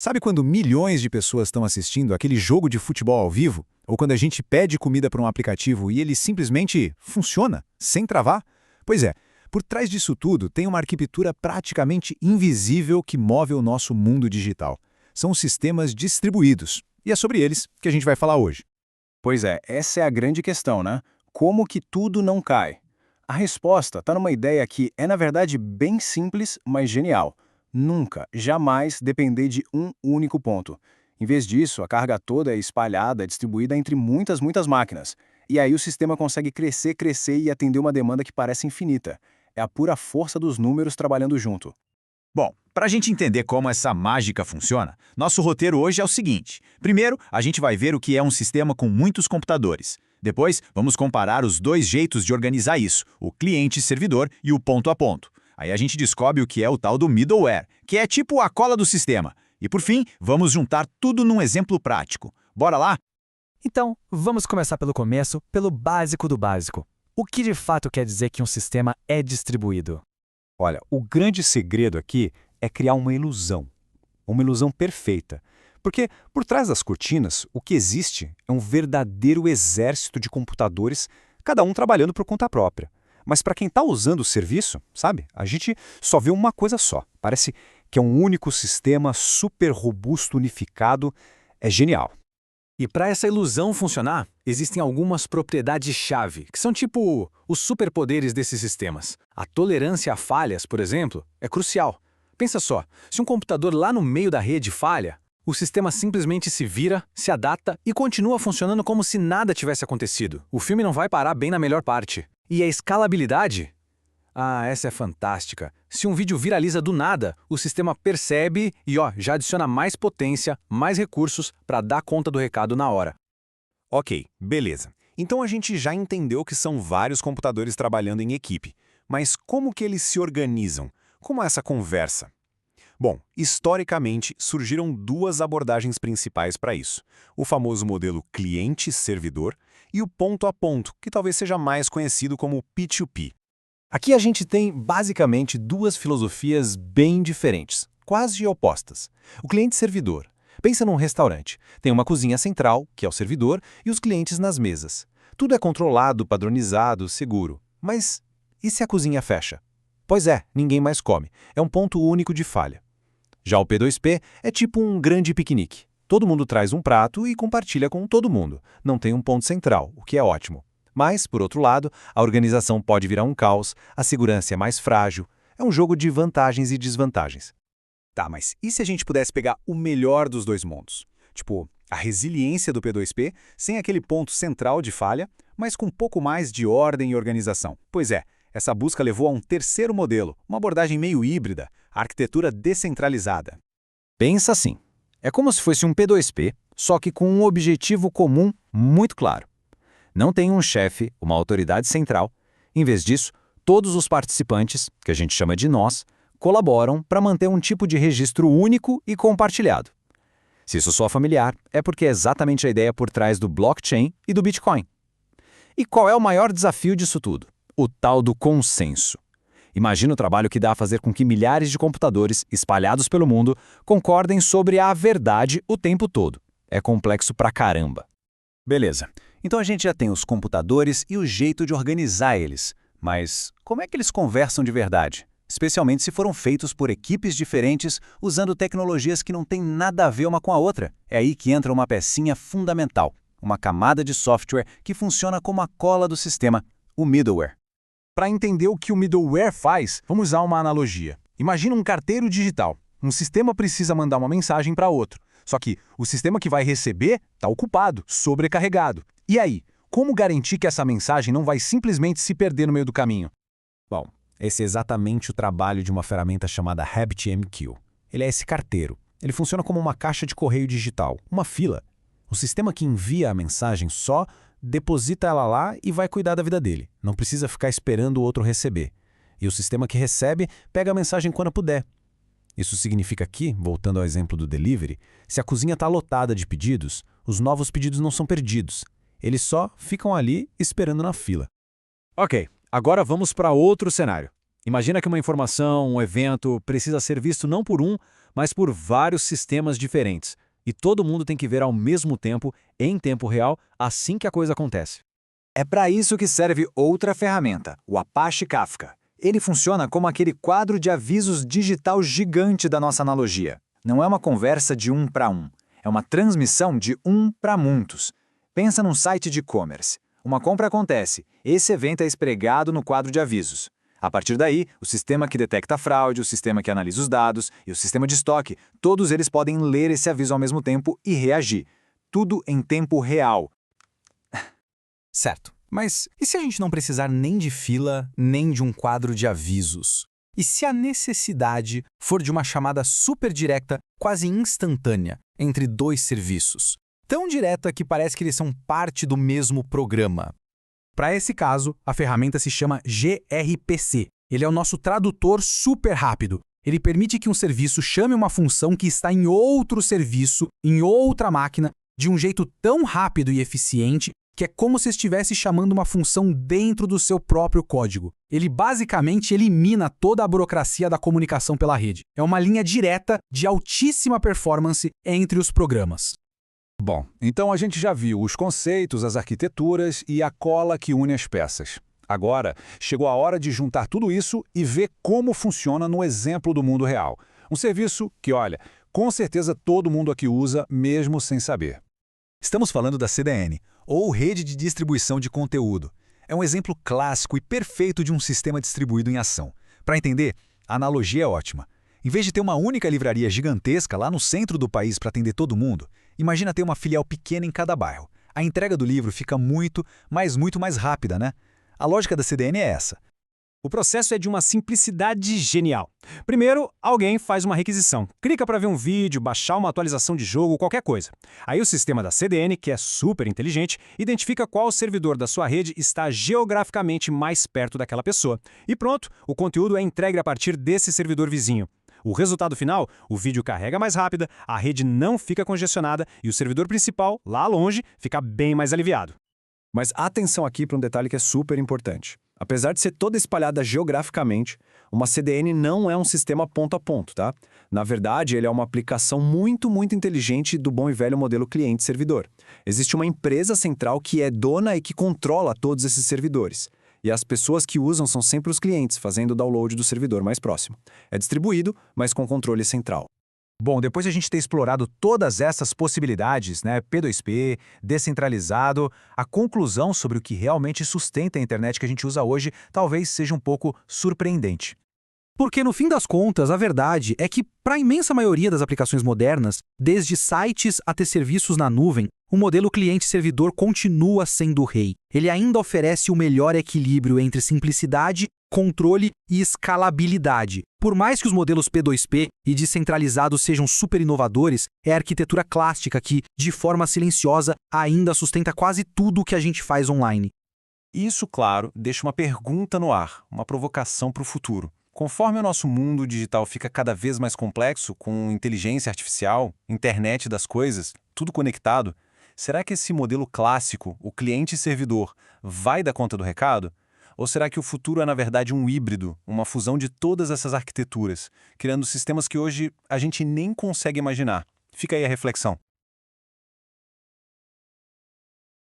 Sabe quando milhões de pessoas estão assistindo aquele jogo de futebol ao vivo? Ou quando a gente pede comida para um aplicativo e ele simplesmente funciona, sem travar? Pois é, por trás disso tudo tem uma arquitetura praticamente invisível que move o nosso mundo digital. São os sistemas distribuídos, e é sobre eles que a gente vai falar hoje. Pois é, essa é a grande questão, né? Como que tudo não cai? A resposta está numa ideia que é, na verdade, bem simples, mas genial. Nunca, jamais depender de um único ponto. Em vez disso, a carga toda é espalhada, distribuída entre muitas máquinas. E aí o sistema consegue crescer e atender uma demanda que parece infinita. É a pura força dos números trabalhando junto. Bom, para a gente entender como essa mágica funciona, nosso roteiro hoje é o seguinte. Primeiro, a gente vai ver o que é um sistema com muitos computadores. Depois, vamos comparar os dois jeitos de organizar isso, o cliente-servidor e o ponto a ponto. Aí a gente descobre o que é o tal do middleware, que é tipo a cola do sistema. E por fim, vamos juntar tudo num exemplo prático. Bora lá? Então, vamos começar pelo começo, pelo básico do básico. O que de fato quer dizer que um sistema é distribuído? Olha, o grande segredo aqui é criar uma ilusão perfeita. Porque por trás das cortinas, o que existe é um verdadeiro exército de computadores, cada um trabalhando por conta própria. Mas para quem está usando o serviço, sabe, a gente só vê uma coisa só. Parece que é um único sistema super robusto, unificado. É genial. E para essa ilusão funcionar, existem algumas propriedades-chave, que são tipo os superpoderes desses sistemas. A tolerância a falhas, por exemplo, é crucial. Pensa só, se um computador lá no meio da rede falha, o sistema simplesmente se vira, se adapta e continua funcionando como se nada tivesse acontecido. O filme não vai parar bem na melhor parte. E a escalabilidade? Ah, essa é fantástica. Se um vídeo viraliza do nada, o sistema percebe e já adiciona mais potência, mais recursos para dar conta do recado na hora. Ok, beleza. Então a gente já entendeu que são vários computadores trabalhando em equipe. Mas como que eles se organizam? Como é essa conversa? Bom, historicamente surgiram duas abordagens principais para isso. O famoso modelo cliente-servidor e o ponto a ponto, que talvez seja mais conhecido como P2P. Aqui a gente tem basicamente duas filosofias bem diferentes, quase opostas. O cliente-servidor. Pensa num restaurante. Tem uma cozinha central, que é o servidor, e os clientes nas mesas. Tudo é controlado, padronizado, seguro. Mas e se a cozinha fecha? Pois é, ninguém mais come. É um ponto único de falha. Já o P2P é tipo um grande piquenique. Todo mundo traz um prato e compartilha com todo mundo. Não tem um ponto central, o que é ótimo. Mas, por outro lado, a organização pode virar um caos, a segurança é mais frágil. É um jogo de vantagens e desvantagens. Tá, mas e se a gente pudesse pegar o melhor dos dois mundos? Tipo, a resiliência do P2P, sem aquele ponto central de falha, mas com um pouco mais de ordem e organização. Pois é, essa busca levou a um terceiro modelo, uma abordagem meio híbrida, a arquitetura descentralizada. Pensa assim, é como se fosse um P2P, só que com um objetivo comum muito claro. Não tem um chefe, uma autoridade central. Em vez disso, todos os participantes, que a gente chama de nós, colaboram para manter um tipo de registro único e compartilhado. Se isso soa familiar, é porque é exatamente a ideia por trás do blockchain e do Bitcoin. E qual é o maior desafio disso tudo? O tal do consenso. Imagina o trabalho que dá a fazer com que milhares de computadores, espalhados pelo mundo, concordem sobre a verdade o tempo todo. É complexo pra caramba. Beleza. Então a gente já tem os computadores e o jeito de organizar eles. Mas como é que eles conversam de verdade? Especialmente se foram feitos por equipes diferentes, usando tecnologias que não têm nada a ver uma com a outra. É aí que entra uma pecinha fundamental, uma camada de software que funciona como a cola do sistema, o middleware. Para entender o que o middleware faz, vamos usar uma analogia. Imagina um carteiro digital. Um sistema precisa mandar uma mensagem para outro. Só que o sistema que vai receber está ocupado, sobrecarregado. E aí, como garantir que essa mensagem não vai simplesmente se perder no meio do caminho? Bom, esse é exatamente o trabalho de uma ferramenta chamada RabbitMQ. Ele é esse carteiro. Ele funciona como uma caixa de correio digital, uma fila. O sistema que envia a mensagem só deposita ela lá e vai cuidar da vida dele. Não precisa ficar esperando o outro receber. E o sistema que recebe pega a mensagem quando puder. Isso significa que, voltando ao exemplo do delivery, se a cozinha está lotada de pedidos, os novos pedidos não são perdidos. Eles só ficam ali esperando na fila. Ok, agora vamos para outro cenário. Imagina que uma informação, um evento, precisa ser visto não por um, mas por vários sistemas diferentes. E todo mundo tem que ver ao mesmo tempo, em tempo real, assim que a coisa acontece. É para isso que serve outra ferramenta, o Apache Kafka. Ele funciona como aquele quadro de avisos digital gigante da nossa analogia. Não é uma conversa de um para um, é uma transmissão de um para muitos. Pensa num site de e-commerce. Uma compra acontece, esse evento é espregado no quadro de avisos. A partir daí, o sistema que detecta a fraude, o sistema que analisa os dados e o sistema de estoque, todos eles podem ler esse aviso ao mesmo tempo e reagir. Tudo em tempo real. Certo. Mas e se a gente não precisar nem de fila, nem de um quadro de avisos? E se a necessidade for de uma chamada super direta, quase instantânea, entre dois serviços? Tão direta que parece que eles são parte do mesmo programa. Para esse caso, a ferramenta se chama gRPC. Ele é o nosso tradutor super rápido. Ele permite que um serviço chame uma função que está em outro serviço, em outra máquina, de um jeito tão rápido e eficiente que é como se estivesse chamando uma função dentro do seu próprio código. Ele basicamente elimina toda a burocracia da comunicação pela rede. É uma linha direta de altíssima performance entre os programas. Bom, então a gente já viu os conceitos, as arquiteturas e a cola que une as peças. Agora, chegou a hora de juntar tudo isso e ver como funciona no exemplo do mundo real. Um serviço que, olha, com certeza todo mundo aqui usa, mesmo sem saber. Estamos falando da CDN, ou Rede de Distribuição de Conteúdo. É um exemplo clássico e perfeito de um sistema distribuído em ação. Para entender, a analogia é ótima. Em vez de ter uma única livraria gigantesca lá no centro do país para atender todo mundo, imagina ter uma filial pequena em cada bairro. A entrega do livro fica muito mais rápida, né? A lógica da CDN é essa. O processo é de uma simplicidade genial. Primeiro, alguém faz uma requisição. Clica para ver um vídeo, baixar uma atualização de jogo, qualquer coisa. Aí o sistema da CDN, que é super inteligente, identifica qual servidor da sua rede está geograficamente mais perto daquela pessoa. E pronto, o conteúdo é entregue a partir desse servidor vizinho. O resultado final, o vídeo carrega mais rápida, a rede não fica congestionada e o servidor principal, lá longe, fica bem mais aliviado. Mas atenção aqui para um detalhe que é super importante. Apesar de ser toda espalhada geograficamente, uma CDN não é um sistema ponto a ponto, tá? Na verdade, ele é uma aplicação muito inteligente do bom e velho modelo cliente-servidor. Existe uma empresa central que é dona e que controla todos esses servidores. E as pessoas que usam são sempre os clientes, fazendo o download do servidor mais próximo. É distribuído, mas com controle central. Bom, depois de a gente ter explorado todas essas possibilidades, né, P2P, descentralizado, a conclusão sobre o que realmente sustenta a internet que a gente usa hoje talvez seja um pouco surpreendente. Porque, no fim das contas, a verdade é que, para a imensa maioria das aplicações modernas, desde sites até serviços na nuvem, o modelo cliente-servidor continua sendo o rei. Ele ainda oferece o melhor equilíbrio entre simplicidade, controle e escalabilidade. Por mais que os modelos P2P e descentralizados sejam super inovadores, é a arquitetura clássica que, de forma silenciosa, ainda sustenta quase tudo o que a gente faz online. Isso, claro, deixa uma pergunta no ar, uma provocação para o futuro. Conforme o nosso mundo digital fica cada vez mais complexo, com inteligência artificial, internet das coisas, tudo conectado, será que esse modelo clássico, o cliente-servidor, vai dar conta do recado? Ou será que o futuro é, na verdade, um híbrido, uma fusão de todas essas arquiteturas, criando sistemas que hoje a gente nem consegue imaginar? Fica aí a reflexão.